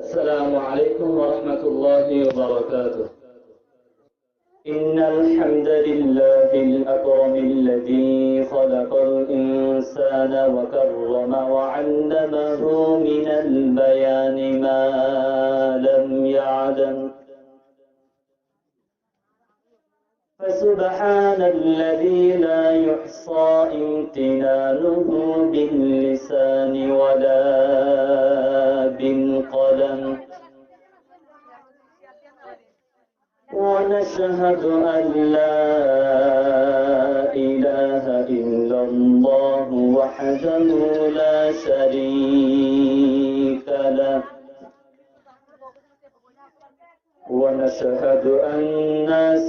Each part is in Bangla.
السلام عليكم ورحمة الله وبركاته. إن الحمد لله الأكرم الذي خلق الإنسان وكرم وعلمه من البيان ما لم يعلم، فسبحان الذي لا يحصى امتنانه باللسان ولا بالقلم، ونشهد أن لا إله إلا الله وحده لا شريك له، ونشهد أن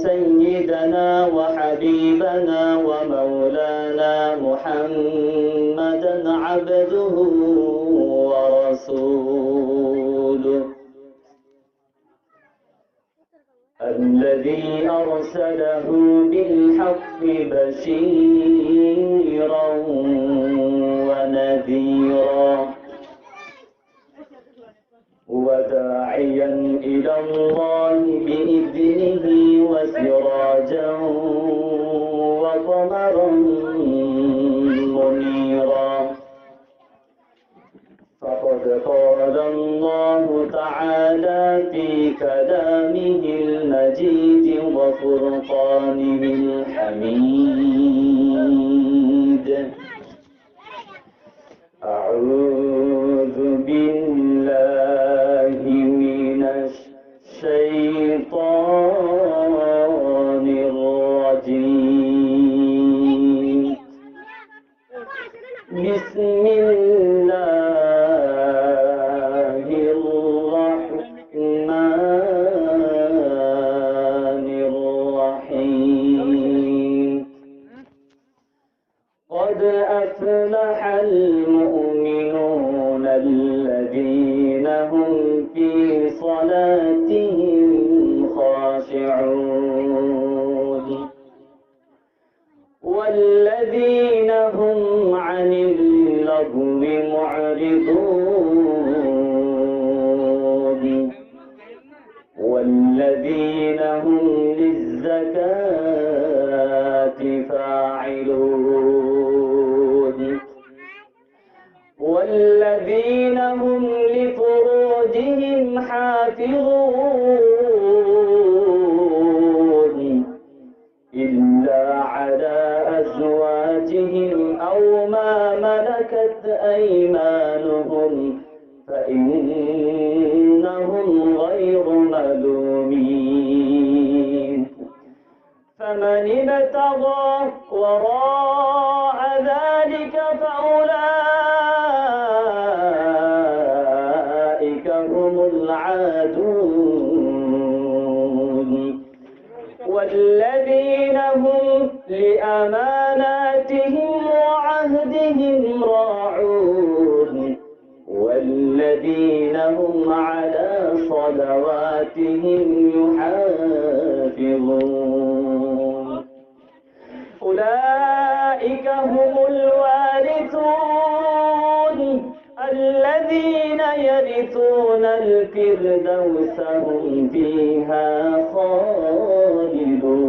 سيدنا وحبيبنا ومولانا محمدا عبده ورسوله، الذي أرسله بالحق بشيرا ونذيرا وداعيا إلى الله بإذنه وسراجا وقمرا منيرا، فقد قال الله تعالى في كلامه المجيد وفرقانه الحميد: أعوذ بالله من الشيطان الرجيم. بسم الله الرحمن الرحيم. قد أفلح المؤمنون الذين هم في صلاتهم خاشعون، والذين هم عن اللغو معرضون، والذين هم للزكاة فاعلون، والذين هم لفروجهم حافظون إلا على أزواجهم أو ما ملكت أيمانهم فإنهم غير ملومين، فمن ابتغى وراء ذلك فأولئك هم العادون، والذين هم لأماناتهم وعهدهم راعون، والذين هم على صلواتهم يحافظون. أولئك هم الوارثون الذين يرثون الفردوس هم فيها خالدون.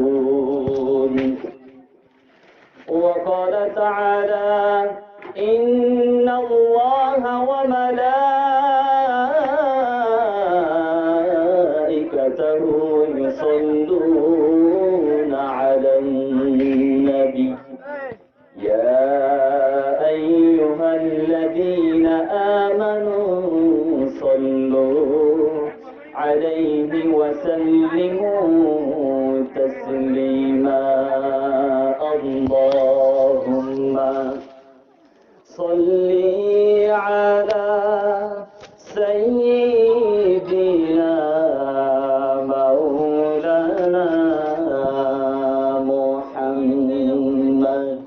وقال تعالى: إن الله وملائكته يصلون على النبي يا أيها الذين آمنوا صلوا عليه وسلموا تسليما. اللهم صل على سيدنا مولانا محمد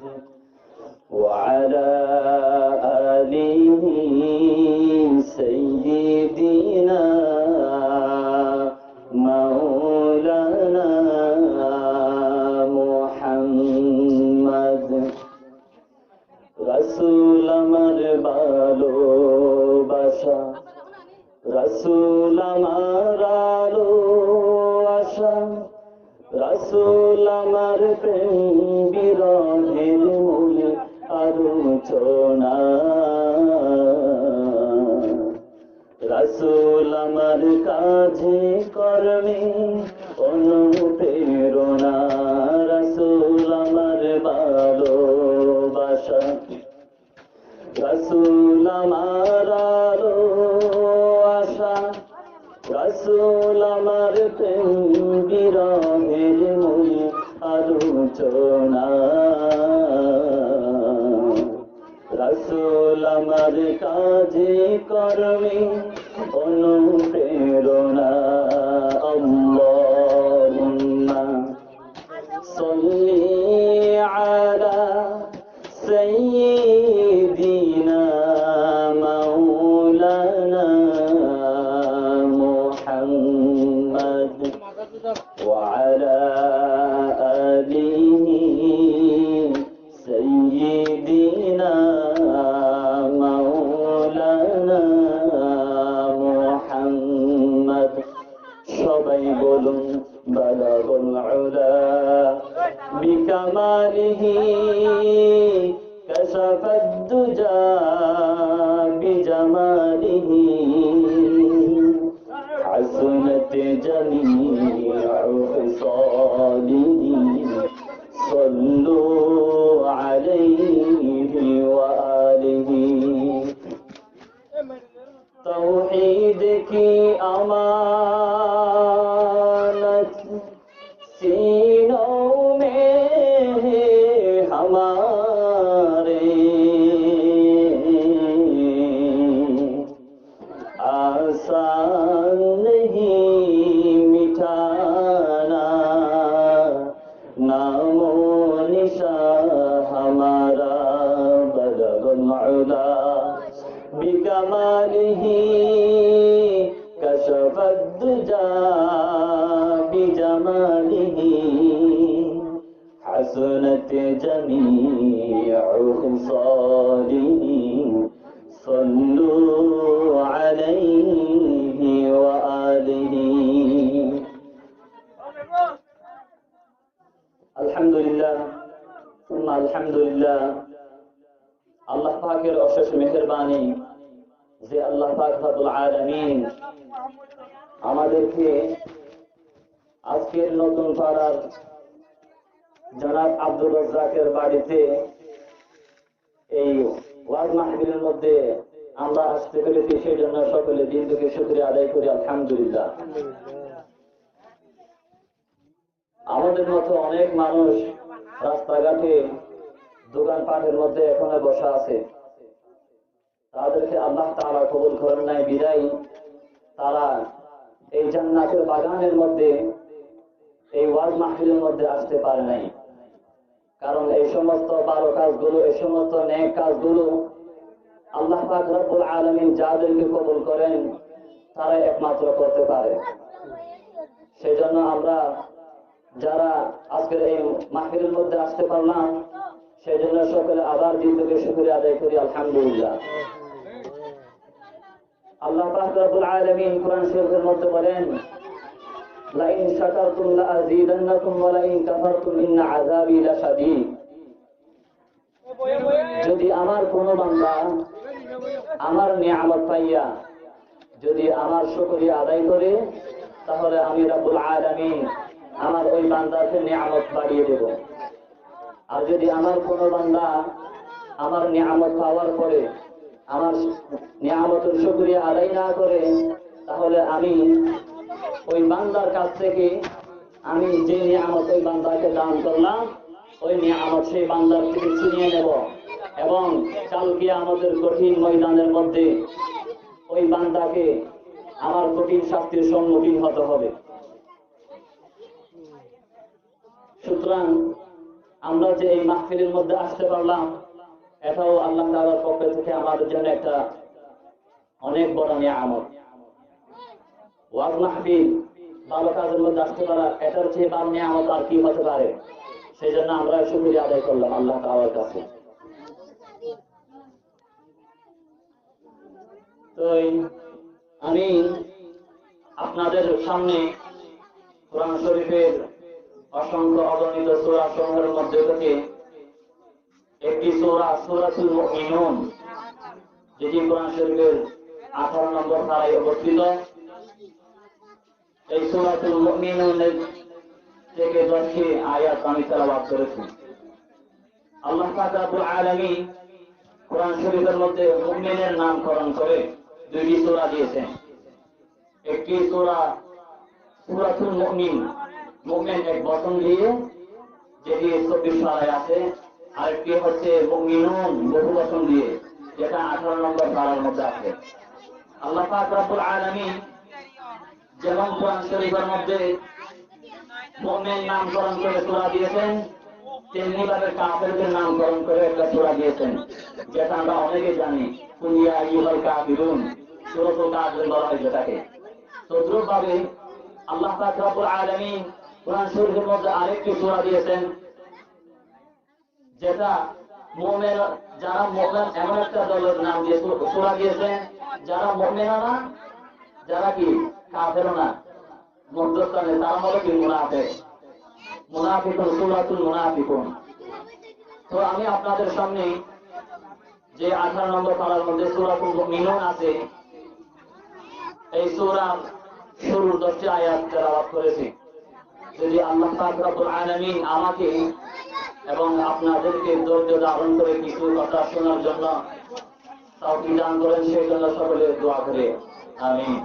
وعلى آله سيدنا مولانا محمد। رسول আমার ভালো রাসূল আমার আলো আশা, রাসূল আমার প্রেম বিরহের মূল আলোচনা, রাসূল আমার কাজে কর্মে অনুপ্রেরণা, রাসূল আমার ভালোবাসা, রাসূল আমার আলো আশা, রাসূল আমার প্রেম বিরহের মূল আলোচনা, রাসূল আমার কাজে কর্মে অনুপ্রেরণা। আল্লাহুম্মা সাল্লি আলা সাইয়্যিদিনা মাওলানা মুহাম্মদ ওয়া আলা আলিহি সাইয়্যিদিনা মাওলানা মুহাম্মদ। সবাই বলুন বালাগুল উলা বিকামালিহি কাশাফাদ দুজা বিজামালিহি হাসনাত জামিউ খিসালিহি সাল্লু আলাইহি ওয়া আলিহি। तौहीद की अमानत सीनों में है हमारे, आसान नहीं मिटाना नामो निशा हमारा, बलगुल उला बिकमालिही कशफद दुजा बिजमालिही हसनत जमीउ खिसालिही सल्लू अलैहि व आलिहि। अल्हम्दुलिल्लाह सुम्मा अल्हम्दुलिल्लाह। আল্লাহ পাকের অশেষ মেহেরবানি যে আল্লাহ পাক রব্বুল আলামিন আমাদেরকে আজকের নতুন পাড়ার জনাব আব্দুর রাজ্জাকের বাড়িতে এই ওয়াজ মাহফিলের মধ্যে আমরা আসতে পেরেছি, সেই জন্য সকলে দিন থেকে শুকরিয়া আদায় করি আলহামদুলিল্লাহ। আমাদের মতো অনেক মানুষ রাস্তাঘাটে দোকানপাটের মধ্যে এখনো বসা আছে, তাদেরকে আল্লাহ তাআলা কবুল করেন নাই বিদায় তারা এই জান্নাতের বাগানের মধ্যে এই ওয়াজ মাহফিলের মধ্যে আসতে পারে নাই। কারণ এই সমস্ত ভালো কাজগুলো, এই সমস্ত নেক কাজগুলো আল্লাহ পাক রব্বুল আলামিন যাদেরকে কবুল করেন তারা একমাত্র করতে পারে। সেই জন্য আমরা যারা আজকের এই মাহফিলের মধ্যে আসতে পারলাম, সেই জন্য সকলে আবার দিন থেকে শুকরিয়া আদায় করি আলহামদুলিল্লাহ। আল্লাহ পাক রব্বুল আলামিন কোরআন শরীফের মধ্যে বলেন, লাইন শাকারতুম লাযীদান্নাকুম ওয়া লাইন কাফারতুম ইন্না আযাবি লাশাদীদ। যদি আমার কোনো বান্দা আমার নিয়ামত পাইয়া যদি আমার শুকরিয়া আদায় করে, তাহলে আমি রব্বুল আলামিন আমার ওই বান্দাকে নিয়ামত বাড়িয়ে দেব। আর যদি আমার কোনো বান্দা আমার নিয়ামত পাওয়ার পরে আমার নিয়ামতের শুকরিয়া আদায় না করে, তাহলে আমি ওই বান্দার কাছ থেকে আমি যে নিয়ামত ওই বান্দাকে দান করলাম, ওই নিয়ামত সেই বান্দার থেকে ছিনিয়ে নেব এবং কাল কিয়ামতের কঠিন ময়দানের মধ্যে ওই বান্দাকে আমার কঠিন শাস্তির সম্মুখীন হতে হবে। সুতরাং আমরা যে এই মাহফিলের মধ্যে আসতে পারলাম, এটাও আল্লাহ তাআলার পক্ষ থেকে আমাদের জন্য একটা অনেক বড় নিয়ামত। ওয়াজ মাহফিল ভালো কাজের মধ্যে আসতে পারা, এটার চেয়ে বড় নিয়ামত আর কি হতে পারে? সেই জন্য আমরা শুকরিয়া আদায় করলাম আল্লাহ তাআলার কাছে। তো আমি আপনাদের সামনে কোরআন শরীফের অসংখ্য অগণিত সূরা সমূহের মধ্যে থেকে একটি সূরা সূরাতুল মুমিনুন, যেটি কোরআন শরীফের 18 নম্বর ধারায় অবস্থিত। এই সূরাতুল মুমিনুনের থেকে 10টি আয়াত আমি তেলাওয়াত করেছি। আল্লাহ পাক রব্বুল আলামিন কোরআন শরীফের মধ্যে মুমিনের নামকরণ করে দুইটি সূরা দিয়েছেন। একটি সূরা সূরাতুল মুমিন, মুমিন এক বচন দিয়ে, যেটি 24 পারায় আছে। আরেকটি হচ্ছে মুমিনুন বহু বচন দিয়ে, যেটা 18 নম্বর পারার মধ্যে আছে। আল্লাহ পাক রব্বুল আলামিন যেমন কোরআন শরীফের মধ্যে মুমিন নামকরণ করে সূরা দিয়েছেন, তেমনি ভাবে কাফেরদের নামকরণ করে একটা সূরা দিয়েছেন, যেটা আমরা অনেকে জানি, কুল ইয়া আইয়ুহাল কাফিরুন, সূরাতুল কাফিরুন বলা হয় যেটাকে। তদ্রূপ ভাবে আল্লাহ পাক রব্বুল আলামিন কোরআন শরীফের মধ্যে আরেকটি সূরা দিয়েছেন, যেটা মুমিন, যারা মুমিন, এমন একটা দলের নাম দিয়ে সূরা দিয়েছেন যারা মুমিনও না, যারা কি কাফেরও না, মধ্যস্থানে, তারা হলো কি মুনাফিক। মুনাফিকুন, সূরাতুল মুনাফিকুন। তো আমি আপনাদের সামনে যে 18 নম্বর পারার মধ্যে সূরাতুল মুমিনুন আছে, এই সূরার শুরুর 10টি আয়াত তেলাওয়াত করেছি। যদি আল্লাহ পাক রব্বুল আলামিন আমাকে এবং আপনাদেরকে ধৈর্য ধারণ করে কিছু কথা শোনার জন্য তৌফিক দান করেন, সেই জন্য সকলে দোয়া করে আমিন।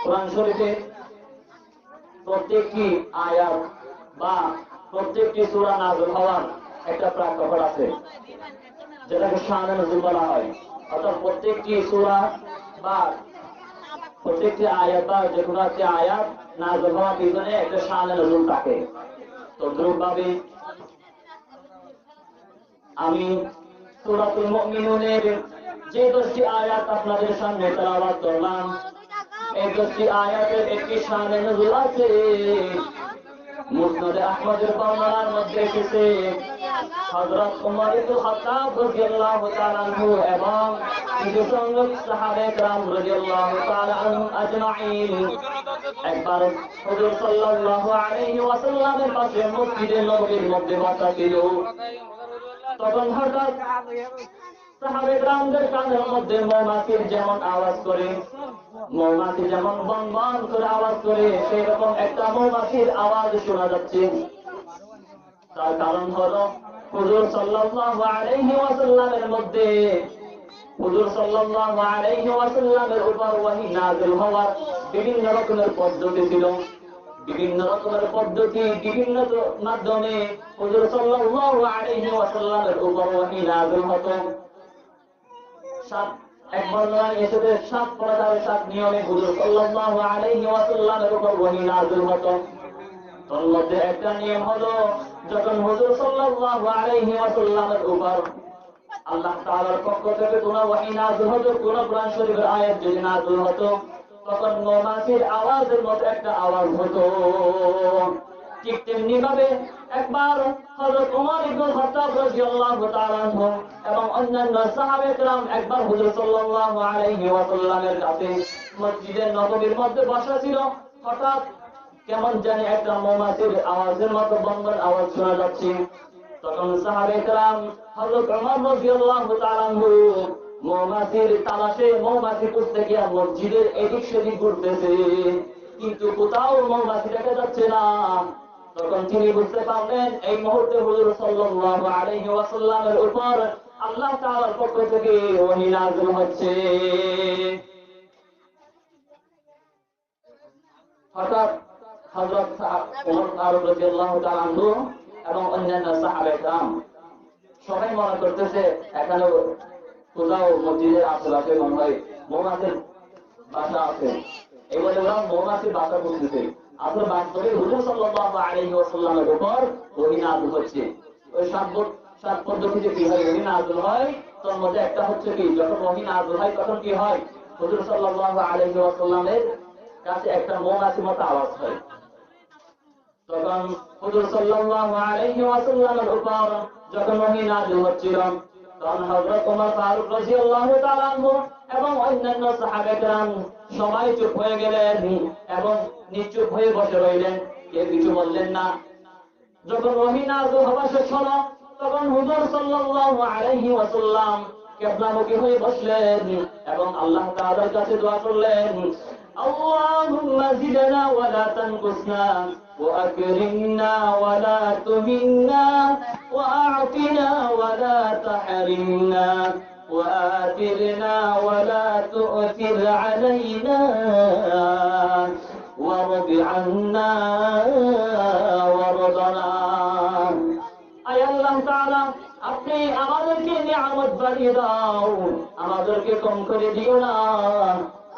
কোরআন শরীফে প্রত্যেকটি আয়াত বা প্রত্যেকটি সূরা নাযিল হওয়ার একটা প্রেক্ষাপট আছে, যেটাকে শানে নজুল বলা হয়। অর্থাৎ প্রত্যেকটি সূরা বা প্রত্যেকটি আয়াত বা যে কোনো একটি আয়াত নাযিল হওয়ার পিছনে একটা শানে নজুল থাকে। তদ্রূপ ভাবে আমি সূরাতুল মুমিনুনের যে 10টি আয়াত আপনাদের সামনে তেলাওয়াত করলাম, এই 10টি আয়াতের একটি শানে নজুল আছে। মুসনাদে আহমদের বর্ণনার মধ্যে এসেছে, হযরত ওমর ইবনে খাত্তাব রাদিয়াল্লাহু তাআলা আনহু এবং কিছু সংখ্যক সাহাবায়ে কেরাম রাদিয়াল্লাহু তাআলা আনহুম আজমাইন একবার হুজুর সাল্লাল্লাহু আলাইহি ওয়াসাল্লামের পাশে মসজিদে নববীর মধ্যে বসা ছিল। তখন হঠাৎ সাহাবায়ে কেরামদের কানের মধ্যে মৌমাছির যেমন আওয়াজ করে, মৌমাছি যেমন বন বন করে আওয়াজ করে, সেই রকম একটা মৌমাছির আওয়াজ শোনা যাচ্ছে। তার কারণ হলো হুজুর সাল্লাল্লাহু আলাইহি ওয়াসাল্লামের মধ্যে, হুজুর সাল্লাল্লাহু আলাইহি ওয়াসাল্লামের উপর ওহী নাযিল হওয়ার বিভিন্ন রকমের পদ্ধতি ছিল। বিভিন্ন রকমের পদ্ধতি, বিভিন্ন মাধ্যমে হুজুর সাল্লাল্লাহু আলাইহি ওয়াসাল্লামের উপর ওহী নাযিল হতো। এক বর্ণনায় এসেছে 7 প্রকারের 7 নিয়মে হুজুর সাল্লাল্লাহু আলাইহি ওয়াসাল্লামের উপর ওহী নাযিল হতো। তার মধ্যে একটা নিয়ম হলো, যখন হুজুর সাল্লাল্লাহু আলাইহি ওয়াসাল্লামের উপর আল্লাহ তাআলার পক্ষ থেকে কোন ওহী নাযিল হতো, কোন কোরআন শরীফের আয়াত যদি নাযিল হতো, তখন মৌমাছির আওয়াজের মতো একটা আওয়াজ হতো। ঠিক তেমনি ভাবে একবার হযরত ওমর ইবনে খাত্তাব রাদিয়াল্লাহু তাআলা আনহু এবং অন্যান্য সাহাবায়ে কেরাম একবার হুজুর সাল্লাল্লাহু আলাইহি ওয়াসাল্লামের কাছে মসজিদে নববীর মধ্যে বসা ছিল। হঠাৎ কেমন জানি একটা মৌমাছির আওয়াজের মতো বন্ধন আওয়াজ শোনা যাচ্ছে। তখন সাহাবায়ে কেরাম হযরত ওমর রাদিয়াল্লাহু তাআলা আনহু মৌমাছির তালাশে, মৌমাছি খুঁজতে গিয়ে মসজিদের এদিক সেদিক ঘুরতেছে, কিন্তু কোথাও মৌমাছি দেখা যাচ্ছে না। তখন তিনি বুঝতে পারলেন এই মুহূর্তে হুজুর সাল্লাল্লাহু আলাইহি ওয়াসাল্লামের উপর আল্লাহ তাআলার পক্ষ থেকে ওহী নাযিল হচ্ছে। হঠাৎ হযরত ওমর ফারুক রাদিয়াল্লাহু তাআলা আনহু এবং অন্যান্য সাহাবায়ে কেরাম সবাই মনে করতেছে এখানে কোথাও মসজিদের আশেপাশে মনে হয় মৌমাছির বাসা আছে। এই বলে ওরা মৌমাছির বাসা করতেছে। আসলে বাস্তবে হুজুর সাল্লাল্লাহু আলাইহি ওয়াসাল্লামের উপর ওহী নাযিল হচ্ছে। ওই সাত পদ্ধতিতে কি হয় ওহী নাযিল হয়, তার মধ্যে একটা হচ্ছে কি, যখন ওহী নাযিল হয় তখন কি হয়, হুজুর সাল্লাল্লাহু আলাইহি ওয়াসাল্লামের কাছে একটা মৌমাছির মতো আওয়াজ হয়। তখন হুজুর সাল্লাল্লাহু আলাইহি ওয়াসাল্লামের উপর যখন ওহী নাযিল হচ্ছিল, তখন হযরত ওমর ফারুক রাদিয়াল্লাহু তাআলা আনহু এবং অন্যান্য সাহাবা কেরাম সবাই চুপ হয়ে গেলেন এবং নিশ্চুপ হয়ে বসে রইলেন, কেউ কিছু বললেন না। যখন ওহী নাযিল হওয়া শেষ হলো, তখন হুজুর সাল্লাল্লাহু আলাইহি ওয়াসাল্লাম কিবলামুখী হয়ে বসলেন এবং আল্লাহ তাআলার কাছে দোয়া করলেন, আল্লাহুম্মা জিদনা ওয়া লা তানকুসনা ওয়া আকরিমনা ওয়া লা তুহিন্না ওয়া আ'তিনা ওয়া লা তাহরিমনা ওয়া আতিরনা ওয়া লা তু'তির আলাইনা وارض عنا وارضنا। আয় আল্লাহ তাআলা, আপনি আমাদেরকে নিয়ামত বাড়িয়ে দাও, আমাদেরকে কম করে দিও না।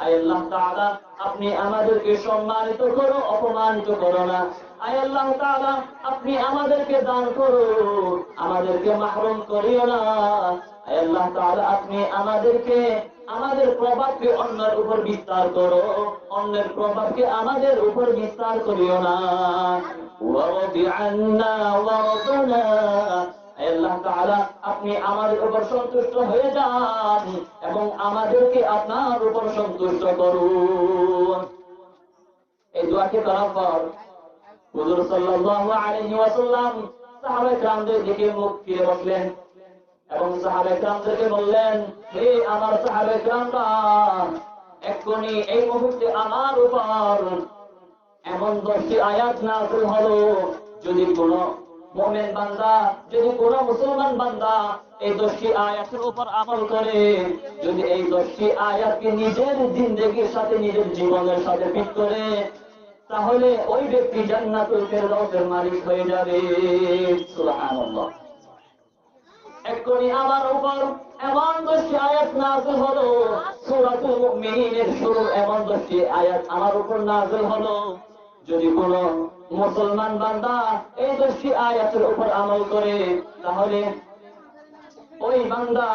আয় আল্লাহ তাআলা, আপনি আমাদেরকে সম্মানিত করো, অপমানিত করো না। আয় আল্লাহ তাআলা, আপনি আমাদেরকে দান করো, আমাদেরকে মাহরুম করিও না। আয় আল্লাহ তাআলা, আপনি আমাদের প্রভাবকে অন্যের উপর বিস্তার করো, অন্যের প্রভাবকে আমাদের উপর বিস্তার করিও না। ওয়ারদি আন্না ওয়ারদনা, আল্লাহ তাআলা, আপনি আমাদের উপর সন্তুষ্ট হয়ে যান এবং আমাদেরকে আপনার উপর সন্তুষ্ট করুন। এই দোয়াকে করার পর হুজুর সাল্লাল্লাহু আলাইহি ওয়াসাল্লাম সাহাবায়ে কেরামদের দিকে মুখ ফিরে বসলেন এবং সাহাবায়ে কেরামদেরকে বললেন, হে আমার সাহাবায়ে কেরামরা, এক্ষুনি এই মুহূর্তে আমার উপর এমন 10টি আয়াত নাযিল হলো, যদি কোনো মুমিন বান্দা, যদি কোনো মুসলমান বান্দা এই 10টি আয়াতের উপর আমল করে, যদি এই 10টি আয়াতকে নিজের জিন্দেগির সাথে, নিজের জীবনের সাথে ফিট করে, তাহলে ওই ব্যক্তি জান্নাতুল ফেরদাউসের মালিক হয়ে যাবে। সুবহানাল্লাহ। এক্ষুনি আমার উপর এমন 10টি আয়াত নাযিল হলো, সূরাতুল মুমিনিনের শুরু এমন 10টি আয়াত আমার উপর নাযিল হলো, যদি কোন মুসলমান বান্দা এই 10টি আয়াতের উপর আমল করে, তাহলে ওই বান্দা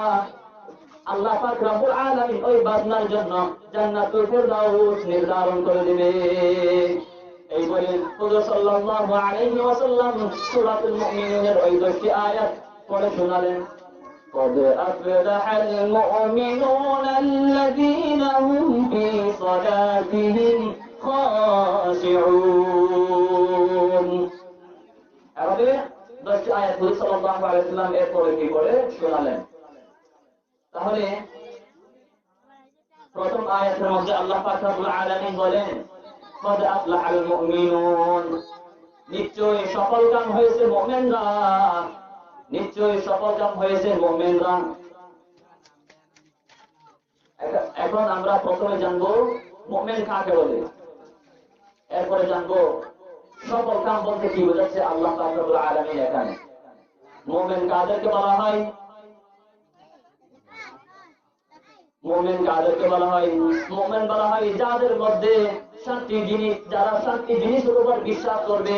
আল্লাহ পাক রব্বুল আলামিন ওই বান্দার জন্য জান্নাতুল ফেরদাউস নির্ধারণ করে দিবে। এই বলে হুজুর সাল্লাল্লাহু আলাইহি ওয়াসাল্লাম সূরাতুল মুমিনিনের ওই 10টি আয়াত পড়ে শোনালেন। قد أفلح المؤمنون الذين هم في صلاتهم خاشعون। এবারে 10টি আয়াত হুজুর সাল্লাল্লাহু আলাইহি ওয়াসাল্লাম এরপরে কি করে শোনালেন। তাহলে প্রথম আয়াতের মধ্যে আল্লাহ পাক রব্বুল আলামিন বলেন, قد أفلح المؤمنون, নিশ্চয়ই সফলকাম হয়েছে মুমিনরা, নিশ্চয়ই সফলকাম হয়েছে মুমিনরা। এখন আমরা প্রথমে জানবো মুমিন কাকে বলে, এরপরে জানবো সফলকাম বলতে কি বোঝাচ্ছে আল্লাহ পাক রব্বুল আলামিন এখানে। মুমিন কাদেরকে বলা হয়? মুমিন কাদেরকে বলা হয়? মুমিন বলা হয় যাদের মধ্যে শান্তি জিনিস, যারা শান্তি জিনিসের উপর বিশ্বাস করবে,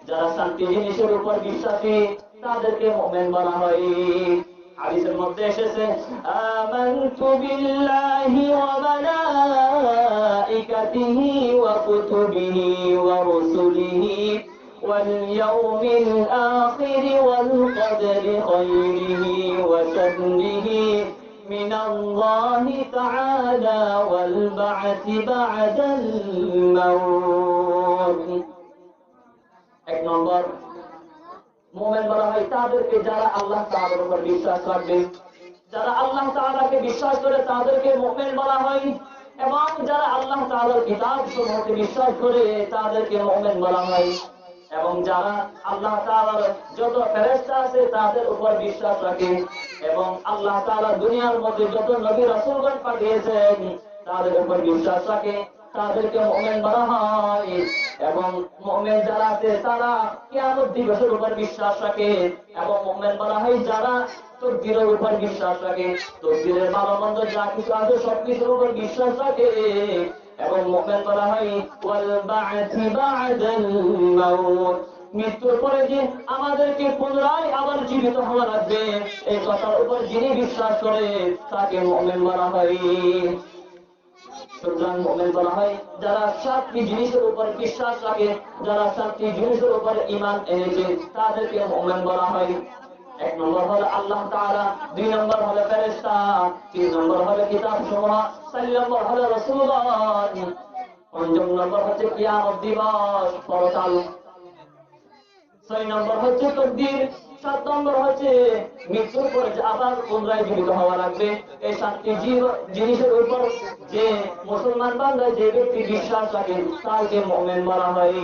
যারা শান্তি জিনিসের উপর বিশ্বাসী, তাদেরকে মুমিন বলা হয়। হাদিসের মধ্যে এসেছে, আমানতু বিল্লাহি ওয়া মালাইকাতিহি ওয়া কুতুবিহি ওয়া রুসুলিহি ওয়াল ইয়াউমিল আখির ওয়াল কদরি খায়রিহি ওয়া শাররিহি من الله تعالى والبعث بعد الموت। এক নম্বর, মুমিন বলা হয় তাদেরকে যারা আল্লাহ তাআলার উপর বিশ্বাস রাখবে, যারা আল্লাহ তাআলাকে বিশ্বাস করে তাদেরকে মুমিন বলা হয়, এবং যারা আল্লাহ তাআলার কিতাব সমূহকে বিশ্বাস করে তাদেরকে মুমিন বলা হয়, এবং যারা আল্লাহ তাআলার যত ফেরেশতা আছে তাদের উপর বিশ্বাস রাখে, এবং আল্লাহ তাআলা দুনিয়ার মধ্যে যত নবী রাসূলগণ পাঠিয়েছেন তাদের উপর বিশ্বাস রাখে, তাদেরকে মুমিন বলা হয়। এবং মুমিন যারা আছে তারা কিয়ামত দিবসের উপর বিশ্বাস রাখে, এবং মুমিন বলা হয় যারা তকদীরের উপর বিশ্বাস রাখে, তকদীরের ভালো মন্দ যা কিছু আছে সবকিছুর উপর বিশ্বাস রাখে, এবং মুমিন বলা হয় ওয়াল বা'থি বা'দাল মাউত, মৃত্যুর পরে যে আমাদেরকে পুনরায় আবার জীবিত হওয়া লাগবে, এই কথার উপর যিনি বিশ্বাস করে তাকে মুমিন বলা হয়। সুতরাং মুমিন বলা হয় যারা 7টি জিনিসের উপর বিশ্বাস রাখে, যারা 7টি জিনিসের উপর ঈমান এনেছে তাদেরকে মুমিন বলা হয়। এক নম্বর হলো আল্লাহ তাআলা, দুই নম্বর হলো ফেরেশতা, তিন নম্বর হলো কিতাব সমূহ, চার নম্বর হলো রাসূলগণ, পঞ্চম নম্বর হচ্ছে কিয়ামত দিবস, পরকাল, ছয় নম্বর হচ্ছে তকদীর, সাত নম্বর হচ্ছে মৃত্যুর পরে আবার পুনরায় জীবিত হওয়া লাগবে। এই সাতটি জিনিসের উপর যে মুসলমান বান্দা যে ব্যক্তি বিশ্বাস রাখে তাকে মুমিন বলা হয়।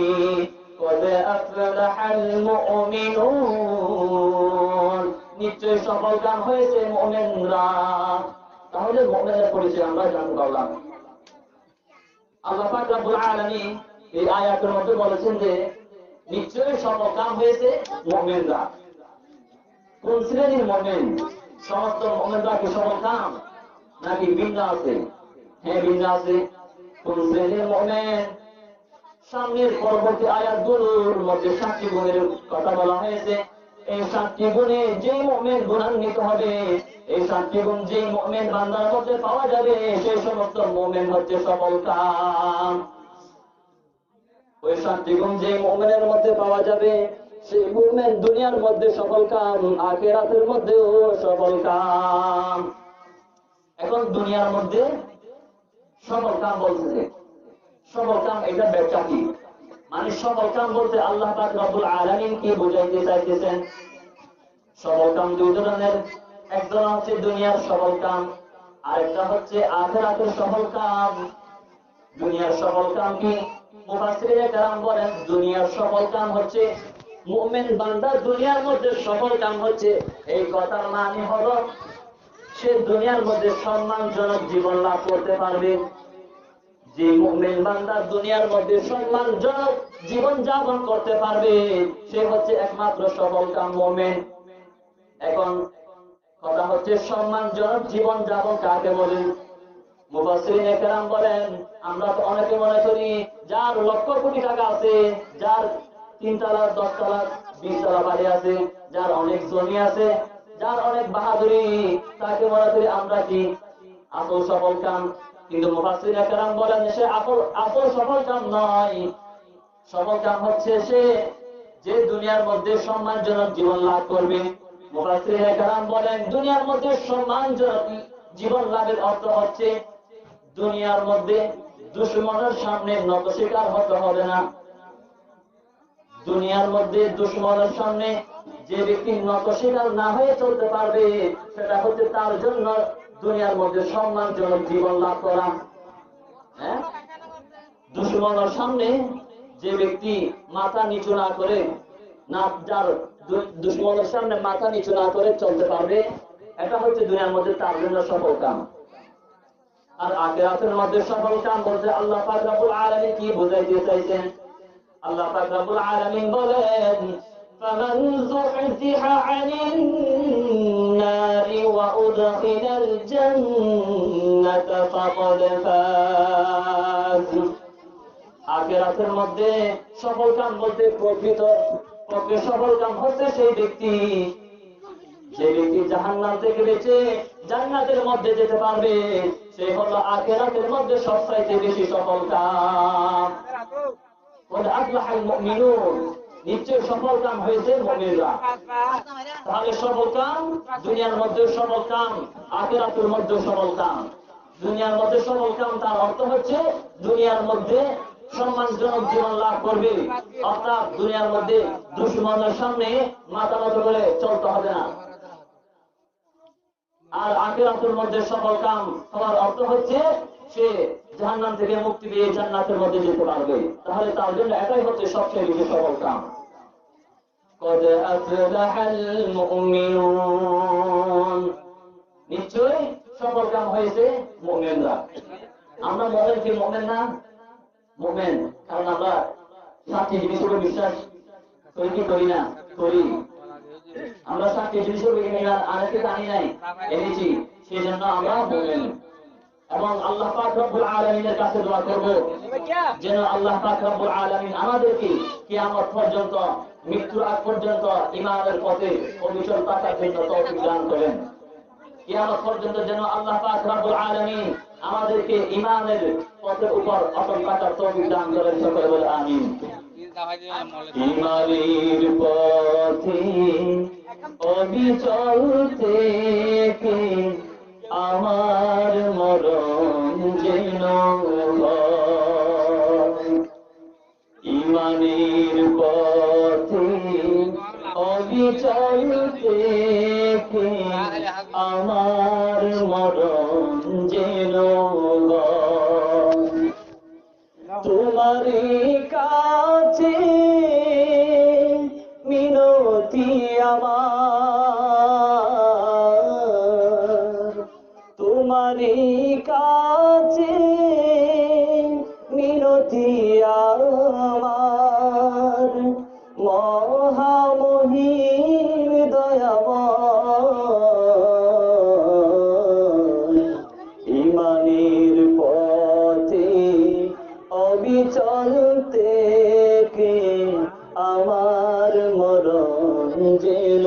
قد أفلح المؤمنون, নিশ্চয় সফল কাম হয়েছে মুমিনরা। তাহলে মুমিনের পরিচয় আমরা জানতে পারলাম। আল্লাহ পাক রব্বুল আলামিন এই আয়াতের মধ্যে বলেছেন যে নিশ্চয় সফল কাম হয়েছে মুমিনরা। কোন শ্রেণীর মুমিন? সমস্ত মুমিনরা কি সফল কাম নাকি ভিন্ন আছে? হ্যাঁ, ভিন্ন আছে। কোন শ্রেণীর মুমিন? সামনের পরবর্তী আয়াতগুলোর মধ্যে 7টি গুণের কথা বলা হয়েছে। এই 7টি গুণে যে মুমিন গুণান্বিত হবে, এই 7টি গুণ যে মুমিন বান্দার মধ্যে পাওয়া যাবে, সেই সমস্ত মুমিন হচ্ছে সফল কাম। ওই 7টি গুণ যে মুমিনের মধ্যে পাওয়া যাবে, সেই মুমিন দুনিয়ার মধ্যে সফল কাম, আখিরাতের মধ্যেও সফল কাম। এখন দুনিয়ার মধ্যে সফল কাম বলতেছে, সফল কাম এটা ব্যাখ্যা কি? মানে সফল কাম বলতে আল্লাহ পাক রব্বুল আলামিন কি বুঝাইতে চাইতেছেন? সফল কাম দুই ধরনের, একটা হচ্ছে দুনিয়ার সফল কাম, আরেকটা হচ্ছে আখিরাতের সফল কাম। দুনিয়ার সফল কাম কি? মুফাসসিরিনে কেরাম বলেন দুনিয়ার সফল কাম হচ্ছে মুমিন বান্দা দুনিয়ার মধ্যে সফল কাম হচ্ছে, এই কথার মানে হলো সে দুনিয়ার মধ্যে সম্মানজনক জীবন লাভ করতে পারবে। যে মুমিন বান্দা দুনিয়ার মধ্যে সম্মানজনক জীবন যাপন করতে পারবে, সে হচ্ছে একমাত্র সফল কাম মুমিন। এখন কথা হচ্ছে সম্মানজনক জীবন যাপন কাকে বলেন? মুফাসসিরিনে কেরাম বলেন আমরা তো অনেকে মনে করি যার লক্ষ কোটি টাকা আছে, যার 3 তলা 10 তলা 20 তলা বাড়ি আছে, যার অনেক জমি আছে, যার অনেক বাহাদুরি, তাকে মনে করি আমরা কি আসল সফল কাম। কিন্তু মুফাসসিরিনে কেরাম বলেন সে আসল সফল কাম নয়। সফল কাম হচ্ছে সে যে দুনিয়ার মধ্যে সম্মানজনক জীবন লাভ করবে। মুফাসসিরিনে কেরাম বলেন দুনিয়ার মধ্যে সম্মানজনক জীবন লাভের অর্থ হচ্ছে দুনিয়ার মধ্যে দুশমনের সামনে নত স্বীকার হতে হবে না। দুনিয়ার মধ্যে দুশমনের সামনে যে ব্যক্তি নত স্বীকার না হয়ে চলতে পারবে, সেটা হচ্ছে তার জন্য দুনিয়ার মধ্যে সম্মানজনক জীবন লাভ করা। হ্যাঁ, দুশমনের সামনে যে ব্যক্তি মাথা নিচু না করে, না যার দুশমনের সামনে মাথা নিচু না করে চলতে পারবে, এটা হচ্ছে দুনিয়ার মধ্যে তার জন্য সফল কাম। আর আখিরাতের মধ্যে সফল কাম বলতে আল্লাহ পাক রব্বুল আলামিন কি বুঝাইতে চাইছেন? আল্লাহ পাক রব্বুল আলামিন বলেন ফামান যুহজিহা আনিন নারি ওয়া উদখিলাল জান্নাতা ফাকাদ ফাজ। আখিরাতের মধ্যে সফল কাম বলতে প্রকৃত সফল কাম হচ্ছে সেই ব্যক্তি যে ব্যক্তি জাহান্নাম থেকে বেঁচে জান্নাতের মধ্যে যেতে পারবে, সে হলো আখিরাতের মধ্যে সবচাইতে বেশি সফল কাম। বলে আফলাহাল মুমিনুন, নিশ্চয় সফল কাম হয়েছে মুমিনরা। তাহলে সফল কাম দুনিয়ার মধ্যে সফল কাম, আখিরাতের মধ্যে সফল কাম। দুনিয়ার মধ্যে সফল কাম তার অর্থ হচ্ছে দুনিয়ার মধ্যে সম্মানজনক জীবন লাভ করবে, অর্থাৎ দুনিয়ার মধ্যে দুশমনের সামনে মাথা নত করে চলতে হবে না। আর আখিরাতের মধ্যে সফল কাম হওয়ার অর্থ হচ্ছে সে জাহান্নাম থেকে মুক্তি পেয়ে জান্নাতের মধ্যে যেতে পারবে। তাহলে তার জন্য এটাই হচ্ছে সবচেয়ে বেশি সফল কাম। قد أفلح المؤمنون, নিশ্চয়ই সফল কাম হয়েছে মুমিনরা। আমরা মুমিন কি মুমিন না? মুমিন, কারণ আমরা 7টি জিনিসের উপর বিশ্বাস করি কি করি না? করি। আমরা 7টি জিনিসের উপর আরেকটা জানি নাই, এনেছি, সেই জন্য আমরা মুমিন। এবং আল্লাহ পাক রব্বুল আলামিনের কাছে দোয়া করব যেন আল্লাহ পাক রব্বুল আলামিন আমাদেরকে কিয়ামত পর্যন্ত, মৃত্যুর আগ পর্যন্ত ঈমানের পথে অবিচল থাকার জন্য তৌফিক দান করেন। কিয়ামত পর্যন্ত যেন আল্লাহ পাক রব্বুল আলামিন আমাদেরকে ঈমানের পথের উপর অটল থাকার তৌফিক দান করেন। সকলে বলে আমিন। ঈমানের পথে অবিচল থেকে আমার মরণ যেন হয়। ইমানের পথে অবিচল থেকে আমার মরণ যেন হয়। তোমারই কাছে মিনতি আমার, তোমারই কাছে মিনতি আমার, মহামহিম দয়াময়। ইমানের পথে অবিচল থেকে আমার মরণ যেন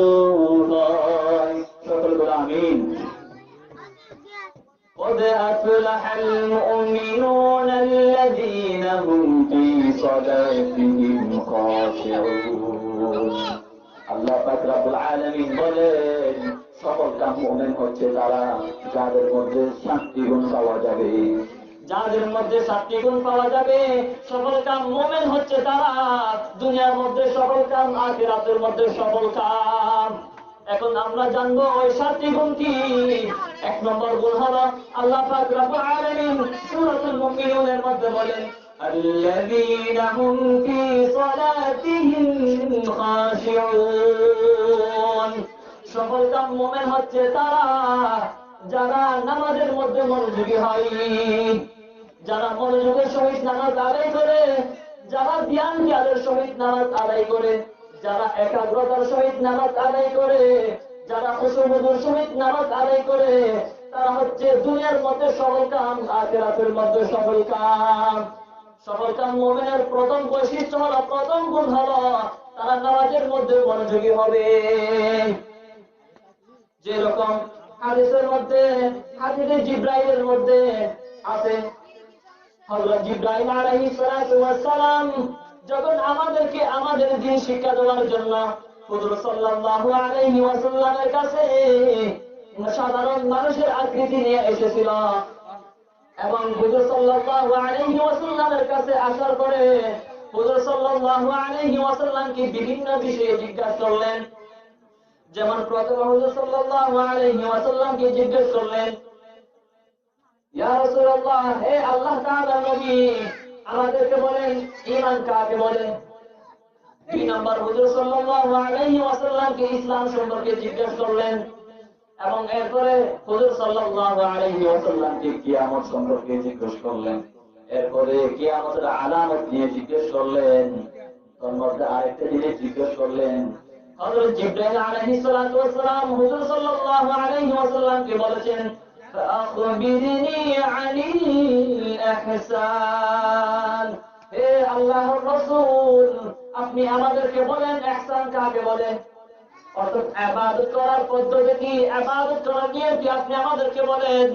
হয়। সকল বলে আমিন। قد أفلح المؤمنون الذين هم في صلاتهم خاشعون। আল্লাহ পাক রব্বুল আলামিন বলেন, সকল কাম মুমিন হচ্ছে তারা যাদের মধ্যে 7টি গুণ পাওয়া যাবে। যাদের মধ্যে 7টি গুণ পাওয়া যাবে, সকল কাম মুমিন হচ্ছে তারা। দুনিয়ার মধ্যে সকল কাম, আখিরাতের মধ্যে সকল কাম। এখন আমরা জানবো ওই 7টি গুণ কি। 1 নম্বর গুণ হলো আল্লাহ পাক রব্বুল আলামিন সূরাতুল মুমিনুনের মধ্যে বলেন, আল্লাযীনা হুম ফী সালাতিহিম খাশিউন। সকল কাম মুমিন হচ্ছে তারা যারা নামাজের মধ্যে মনোযোগী হয়, যারা মনোযোগের সহিত নামাজ আদায় করে, যারা জ্ঞানের সহিত নামাজ আদায় করে, যারা একাগ্রতার সহিত নামাজ আদায় করে, যারা খুশুর সহিত নামাজ আদায় করে, তারা হচ্ছে দুনিয়ার মধ্যে সফল কাম, আখিরাতের মধ্যে সফল কাম। সফল কাম মুমিনের প্রথম বৈশিষ্ট্য হলো, প্রথম গুণ হলো তারা নামাজের মধ্যে মনোযোগী হবে। যেরকম হাদিসের মধ্যে, হাদিসে জিবরাইলের মধ্যে আছে, হযরত জিবরাইল আলাইহিস সালাতু ওয়াস সালাম যখন আমাদেরকে আমাদের দ্বীন শিক্ষা দেওয়ার জন্য হুজুর সাল্লাল্লাহু আলাইহি ওয়াসাল্লামের কাছে সাধারণ মানুষের আকৃতি নিয়ে এসেছিল, এবং হুজুর সাল্লাল্লাহু আলাইহি ওয়াসাল্লামের কাছে আসার পরে হুজুর সাল্লাল্লাহু আলাইহি ওয়াসাল্লামকে বিভিন্ন বিষয়ে জিজ্ঞাসা করলেন। যেমন প্রথমে হুজুর সাল্লাল্লাহু আলাইহি ওয়াসাল্লামকে জিজ্ঞেস করলেন, ইয়া রাসূলুল্লাহ, হে আল্লাহ তাআলার নবী, আমাদেরকে বলেন ঈমান কাকে বলে। 2 নম্বর হুজুর সাল্লাল্লাহু আলাইহি ওয়াসাল্লামকে ইসলাম সম্পর্কে জিজ্ঞেস করলেন, এবং এরপরে হুজুর সাল্লাল্লাহু আলাইহি ওয়াসাল্লামকে কিয়ামত সম্পর্কে জিজ্ঞেস করলেন। এরপরে কিয়ামতের আলামত নিয়ে জিজ্ঞেস করলেন। তার মধ্যে আরেকটা জিনিস জিজ্ঞেস করলেন। হযরত জিবরাইল আলাইহিস সালাতু ওয়াস সালাম হুজুর সাল্লাল্লাহু আলাইহি ওয়াসাল্লামকে বলেছেন, ফাআখবিরনি আনিল ইহসান। হে আল্লাহর রাসূল, আপনি আমাদেরকে বলেন ইহসান কাকে বলে। অর্থাৎ ইবাদত করার পদ্ধতি কি, ইবাদত করার নিয়ম কি, আপনি আমাদেরকে বলেন।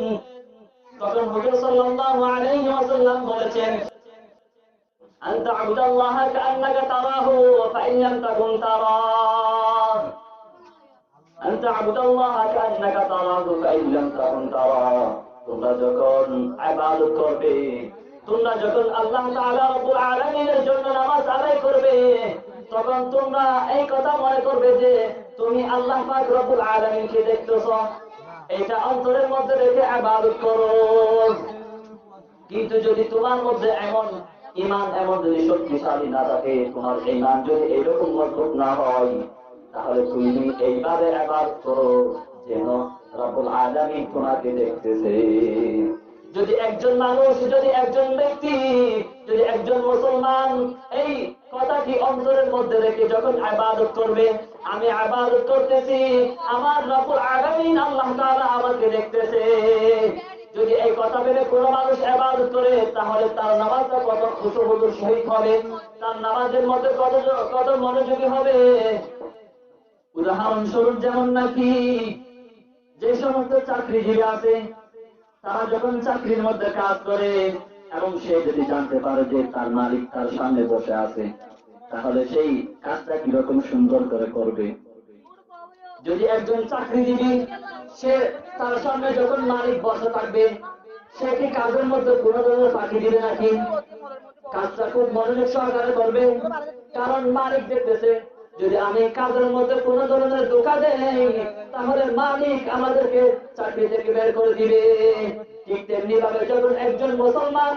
তখন হুজুর সাল্লাল্লাহু আলাইহি ওয়াসাল্লাম বলেছেন, আন তা'বুদাল্লাহা কাআন্নাকা তারাহু ফাইন লাম তাকুন তারাহু, আন তা'বুদাল্লাহা কাআন্নাকা তারাহু ফাইন লাম তাকুন তারাহু। তোমরা যখন ইবাদত করবে, তোমরা যখন আল্লাহ তাআলা রব্বুল আলামিনের জন্য নামাজ আদায় করবে, তখন তোমরা এই কথা মনে করবে যে তুমি আল্লাহ পাক রব্বুল আলামিনকে দেখতেছো। এটা অন্তরের মধ্যে রেখে ইবাদত করো। কিন্তু যদি তোমার মধ্যে এমন ঈমান, এমন যদি শক্তিশালী না থাকে, তোমার ঈমান যদি এরকম মজবুত না হয়, তাহলে তুমি এইভাবে ইবাদত করো যেন রব্বুল আলামিন তোমাকে দেখতেছে। যদি একজন মানুষ, যদি একজন ব্যক্তি, যদি একজন মুসলমান এই কথাটি অন্তরের মধ্যে রেখে যখন ইবাদত করবে, আমি ইবাদত করতেছি, আমার রব্বুল আলামিন আল্লাহ তাআলা আমাকে দেখতেছে, যদি এই কথা ভেবে কোনো মানুষ ইবাদত করে, তাহলে তার নামাজটা কত খুশুর সহিত হবে, তার নামাজের মধ্যে কত মনোযোগী হবে। উদাহরণস্বরূপ যেমন নাকি যে সমস্ত চাকরিজীবী আছে, তারা যখন চাকরির মধ্যে কাজ করে এবং সে যদি জানতে পারে যে তার মালিক তার সামনে বসে আছে, তাহলে সেই কাজটা কিরকম সুন্দর করে করবে। যদি একজন চাকরিজীবী সে তার সামনে যখন মালিক বসে থাকবে, সে কি কাজের মধ্যে কোনো ধরনের ফাঁকি দিবে নাকি? কাজটা খুব মনোযোগ সহকারে করবে, কারণ মালিক দেখতেছে যদি আমি কাজের মধ্যে কোনো ধরনের ধোঁকা দেই তাহলে মালিক আমাদেরকে চাকরি থেকে বের করে দিবে। ঠিক তেমনি ভাবে যখন একজন মুসলমান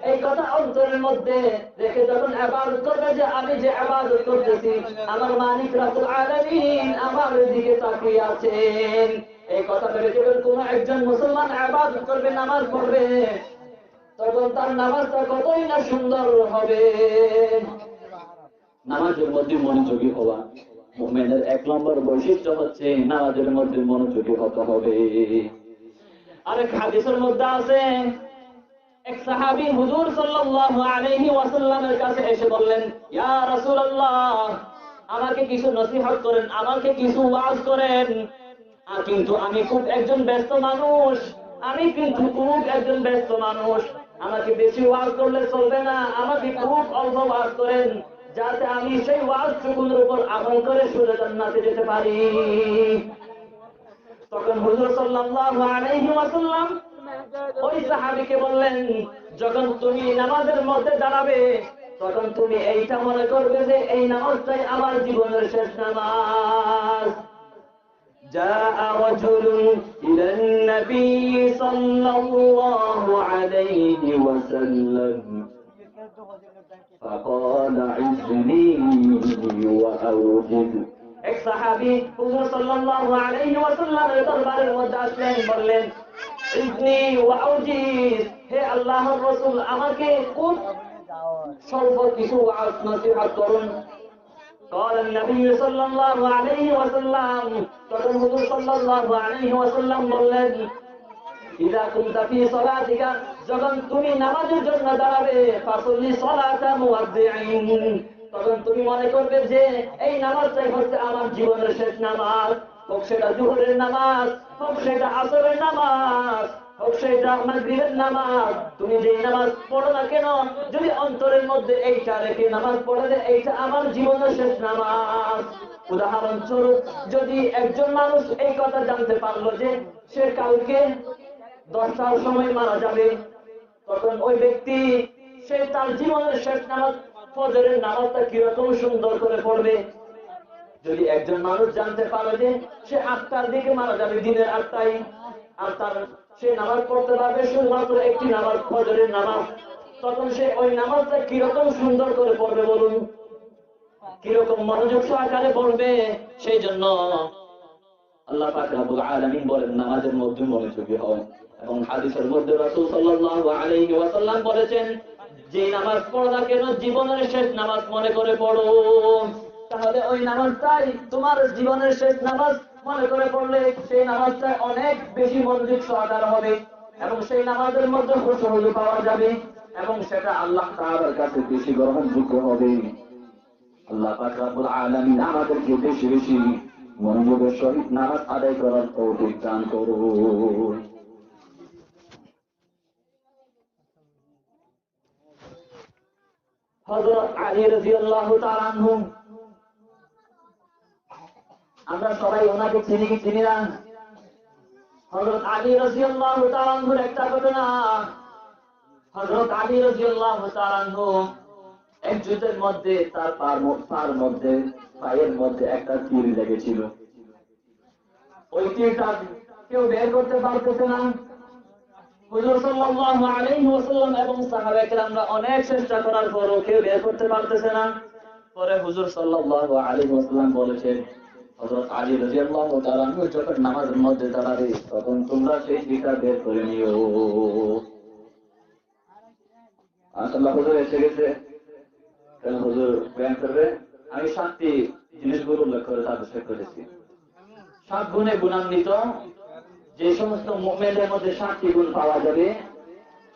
এই কথা অন্তরের মধ্যে রেখে যখন ইবাদত করবে যে আমি যে ইবাদত করতেছি আমার মালিক রব্বুল আলামিন আমার দিকে তাকিয়ে আছেন, এই কথা ভেবে যখন কোন একজন মুসলমান ইবাদত করবে, নামাজ পড়বে, তখন তার নামাজটা কতই না সুন্দর হবে। নামাজের মধ্যে মনোযোগী হওয়া মুমিনের 1 নম্বর বৈশিষ্ট্য হচ্ছে নামাজের মধ্যে মনোযোগী হতে হবে। আরেক হাদিসের মধ্যে আছে, এক সাহাবী হুজুর সাল্লাল্লাহু আলাইহি ওয়াসাল্লামের কাছে এসে বললেন, ইয়া রাসূলুল্লাহ, আমাকে কিছু নসিহত করেন, আমাকে কিছু ওয়াজ করেন। কিন্তু আমি খুব একজন ব্যস্ত মানুষ, আমাকে বেশি ওয়াজ করলে চলবে না, আমাকে খুব অল্প ওয়াজ করেন, যাতে আমি সেই ওয়াজ টুকুর উপর আমল করে সুরে জান্নাতে যেতে পারি। তখন হুজুর সাল্লাল্লাহু আলাইহি ওয়াসাল্লাম ওই সাহাবীকে বললেন, যখন তুমি নামাজের মধ্যে দাঁড়াবে তখন তুমি এইটা মনে করবে যে এই নামাজটাই আমার জীবনের শেষ নামাজ। جاء رجل إلى النبي صلى الله عليه وسلم فقال عزني وأوجد। এক সাহাবী হুজুর সাল্লাল্লাহু আলাইহি ওয়াসাল্লামের দরবারের মধ্যে আসলেন, বললেন, ইজনি ওয়া আউজিজ, হে আল্লাহর রাসূল, আমাকে খুব স্বল্প কিছু ওয়াজ নসিহত করুন। قال النبي صلى الله عليه وسلم, তখন হুজুর সাল্লাল্লাহু আলাইহি ওয়াসাল্লাম বললেন, ইযা কুনতা ফি সালাতিকা, যখন তুমি নামাজের জন্য দাঁড়াবে, ফাসাল্লি সালাতা মুয়াদ্দিইন, তখন তুমি মনে করবে যে এই নামাজটাই হচ্ছে আমার জীবনের শেষ নামাজ। হোক সেটা জোহরের নামাজ, হোক সেটা আসরের নামাজ, হোক সেটা মাগরিবের নামাজ, তুমি যে নামাজ পড়ো না কেন, যদি অন্তরের মধ্যে এইটা রেখে নামাজ পড়ে যে এইটা আমার জীবনের শেষ নামাজ। উদাহরণস্বরূপ, যদি একজন মানুষ এই কথা জানতে পারলো যে সে কালকে 10টার সময় মারা যাবে, তখন ওই ব্যক্তি সে তার জীবনের শেষ নামাজ ফজরের নামাজটা কিরকম সুন্দর করে পড়বে। যদি একজন মানুষ জানতে পারে যে সে 8টার দিকে মারা যাবে, দিনের 8টায়, আর সে নামাজ পড়তে পারবে শুধুমাত্র একটি নামাজ, ফজরের নামাজ, তখন সে ওই নামাজটা কিরকম সুন্দর করে পড়বে বলুন, কিরকম মনোযোগ সহকারে পড়বে। সেই জন্য আল্লাহ পাক রব্বুল আলামিন বলেন নামাজের মধ্যে মনোযোগী হও। এবং হাদিসের মধ্যে রাসূল সাল্লাল্লাহু আলাইহি ওয়াসাল্লাম বলেছেন, যে নামাজ পড়ো না কেন জীবনের শেষ নামাজ মনে করে পড়ো, তাহলে ওই নামাজটাই তোমার জীবনের শেষ নামাজ মনে করে পড়লে সেই নামাজটা অনেক বেশি মনোযোগ সহকারে হবে এবং সেই নামাজের মধ্যে খুশু পাওয়া যাবে এবং সেটা আল্লাহ তাআলার কাছে বেশি গ্রহণযোগ্য হবে। আল্লাহ পাক রব্বুল আলামিন আমাদেরকে বেশি বেশি মনোযোগের সহিত নামাজ আদায় করার তৌফিক দান করুন। হযরত আলী রাদিয়াল্লাহু তাআলা আনহু, আমরা সবাই ওনাকে চিনি কি চিনি না? হযরত আলী রাদিয়াল্লাহু তাআলা আনহুর একটা ঘটনা, হযরত আলী রাদিয়াল্লাহু তাআলা আনহু এক যুদ্ধের মধ্যে তার পায়ের মধ্যে একটা তীর লেগেছিল। ওই তীরটা কেউ বের করতে পারতেছে না। হুজুর সাল্লাল্লাহু আলাইহি ওয়াসাল্লাম এবং সাহাবায়ে কেরামরা অনেক চেষ্টা করার পরও কেউ বের করতে পারতেছে না। পরে হুজুর সাল্লাল্লাহু আলাইহি ওয়াসাল্লাম বলেছেন, হযরত আলী রাদিয়াল্লাহু তাআলা আনহু যখন নামাজের মধ্যে দাঁড়াবে তখন তোমরা সেই তীরটা বের করে নিও। আল্লাহ হুজুর এসে গেছে, কেন হুজুর বয়ান করবে? আমি 7টি জিনিসগুলো উল্লেখ করে আবিষ্কার করেছি। 7 গুণে গুণান্বিত যে সমস্ত মুমিনের মধ্যে 7টি গুণ পাওয়া যাবে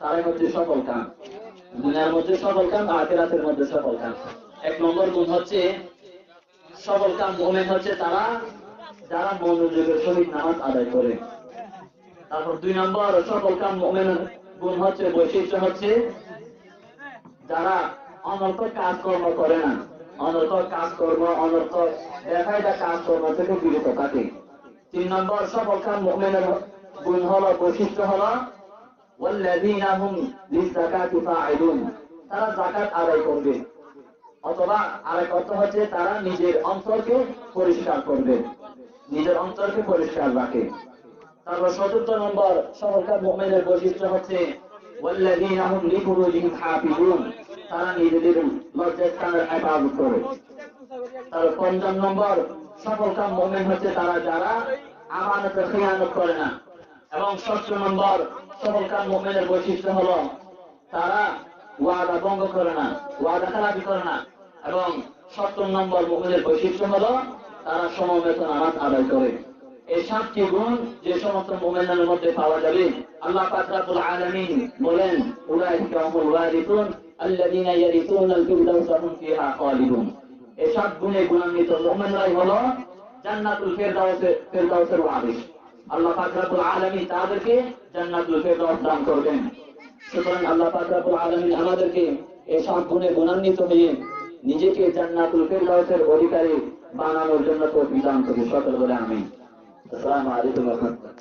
তারাই হচ্ছে সফল কাম। দুনিয়ার মধ্যে সফল কাম, আখিরাতের মধ্যে সফল কাম। 1 নম্বর গুণ হচ্ছে সফল কাম মুমিন হচ্ছে তারা যারা মনোযোগের সহিত নামাজ আদায় করে। তারপর 2 নম্বর সফল কাম মুমিনের গুণ হচ্ছে, বৈশিষ্ট্য হচ্ছে যারা অনর্থক কাজকর্ম করে না, অনর্থক কাজকর্ম, অনর্থক বেফায়দা কাজকর্ম থেকে বিরত থাকে। তিন নম্বর সফলকাম মুমিনের গুণ হলো, বৈশিষ্ট্য হলো ওয়াল্লাযীনা হুম লিযাকাতি ফাঈলুন, তারা যাকাত আদায় করবে, অথবা আরেক অর্থ হচ্ছে তারা নিজের অন্তরকে পরিষ্কার করবে, নিজের অন্তরকে পরিষ্কার রাখে। তারপর চতুর্থ নম্বর সফলকাম মুমিনের বৈশিষ্ট্য হচ্ছে ওয়াল্লাযীনা হুম লিফুরুজিহিম হাফিজুন, তারা নিজেদের লজ্জাস্থানের হেফাজত করে। তার পঞ্চম নম্বর সফলকাম মুমিন হচ্ছে তারা যারা আমানতের খেয়ানত করে না। এবং ষষ্ঠ নম্বর সফলকাম মুমিনের বৈশিষ্ট্য হলো তারা ওয়াদা ভঙ্গ করে না, ওয়াদা খেলাপি করে না। এবং সপ্তম নম্বর মুমিনের বৈশিষ্ট্য হলো তারা সমবেত নামাজ আদায় করে। এই সাতটি গুণ যে সমস্ত মুমিনের মধ্যে পাওয়া যাবে, আল্লাহ পাক রব্বুল আলামিন বলেন উলাইকা হুমুল ওয়ারিসুন আল্লাযীনা ইয়ারিসুনাল ফিরদাউসা হুম ফিহা খালিদুন। এই সাত গুণে গুণান্বিত মুমিনরাই হলো জান্নাতুল ফিরদাউসের ওয়ারিস। আল্লাহ পাক রব্বুল আলামিন তাদেরকে জান্নাতুল ফিরদাউস দান করবেন। সুতরাং আল্লাহ পাক রব্বুল আলামিন আমাদেরকে এই সাত গুণে গুণান্বিত হয়ে নিজেকে জান্নাতুল ফিরদাউসের অধিকারী বানানোর জন্য তৌফিক দান করুন। সকলে বলে আমিন। আসসালামু আলাইকুম ওয়া রাহমাতুল্লাহ।